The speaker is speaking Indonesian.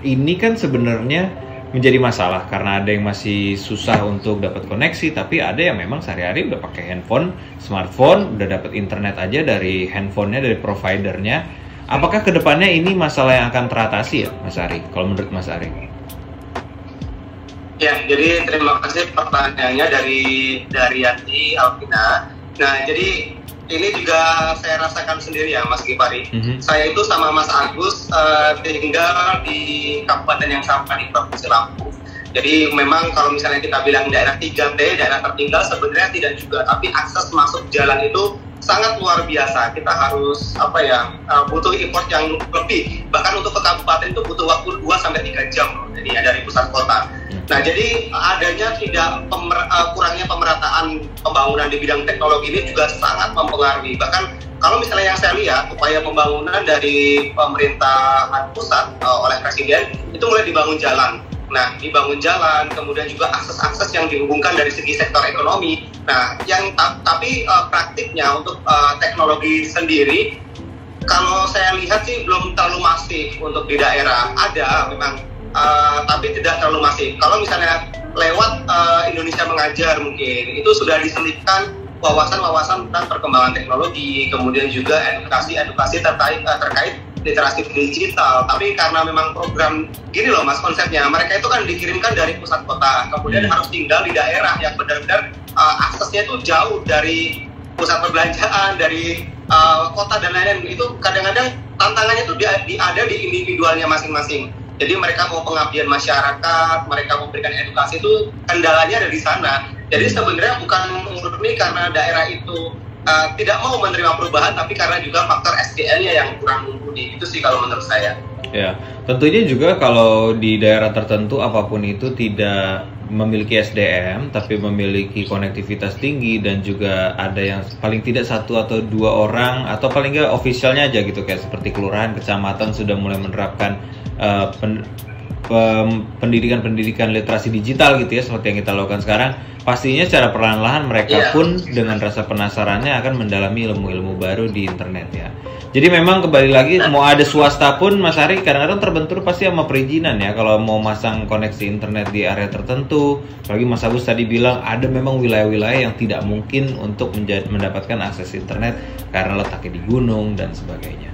Ini kan sebenarnya menjadi masalah karena ada yang masih susah untuk dapat koneksi, tapi ada yang memang sehari-hari udah pakai handphone, smartphone, udah dapat internet aja dari handphonenya, dari providernya. Apakah kedepannya ini masalah yang akan teratasi ya, Mas Ari? Kalau menurut Mas Ari? Ya, jadi terima kasih pertanyaannya dari Yanti Alvina. Nah, jadi ini juga saya rasakan sendiri ya, Mas Gipari. Saya itu sama Mas Agus tinggal di kabupaten yang sama di Provinsi Lampung. Jadi memang kalau misalnya kita bilang daerah 3T, daerah tertinggal, sebenarnya tidak juga. Tapi akses masuk jalan itu sangat luar biasa. Kita harus butuh effort yang lebih. Bahkan untuk ke kabupaten itu butuh waktu 2-3 jam. Jadi ya, dari pusat kota. Nah, jadi adanya kurangnya pemerataan pembangunan di bidang teknologi ini juga sangat mempengaruhi. Bahkan kalau misalnya yang saya lihat, upaya pembangunan dari pemerintahan pusat oleh Presiden itu mulai dibangun jalan. Nah, dibangun jalan, kemudian juga akses-akses yang dihubungkan dari segi sektor ekonomi. Nah, tapi praktiknya untuk teknologi sendiri, kalau saya lihat sih belum terlalu masif untuk di daerah. Ada memang, tapi tidak terlalu masif. Kalau misalnya lewat Indonesia Mengajar mungkin, itu sudah diselipkan wawasan-wawasan tentang perkembangan teknologi, kemudian juga edukasi terkait literasi digital. Tapi karena memang program gini loh Mas konsepnya, mereka itu kan dikirimkan dari pusat kota, kemudian harus tinggal di daerah yang benar-benar aksesnya itu jauh dari pusat perbelanjaan, dari kota dan lain-lain. Itu kadang-kadang tantangannya itu ada di individualnya masing-masing. Jadi mereka mau pengabdian masyarakat, mereka memberikan edukasi, itu kendalanya ada di sana. Jadi sebenarnya bukan murni karena daerah itu tidak mau menerima perubahan, tapi karena juga faktor SDM-nya yang kurang mumpuni. Itu sih kalau menurut saya. Ya, tentunya juga kalau di daerah tertentu apapun itu tidak memiliki SDM, tapi memiliki konektivitas tinggi dan juga ada yang paling tidak 1 atau 2 orang atau paling nggak ofisialnya aja gitu, kayak seperti kelurahan, kecamatan sudah mulai menerapkan pendidikan literasi digital gitu ya, seperti yang kita lakukan sekarang. Pastinya secara perlahan-lahan mereka pun dengan rasa penasarannya akan mendalami ilmu-ilmu baru di internet ya. Jadi memang kembali lagi, mau ada swasta pun Mas Ari kadang-kadang terbentur pasti sama perizinan ya. Kalau mau masang koneksi internet di area tertentu, apalagi Mas Agus tadi bilang ada memang wilayah-wilayah yang tidak mungkin untuk mendapatkan akses internet karena letaknya di gunung dan sebagainya.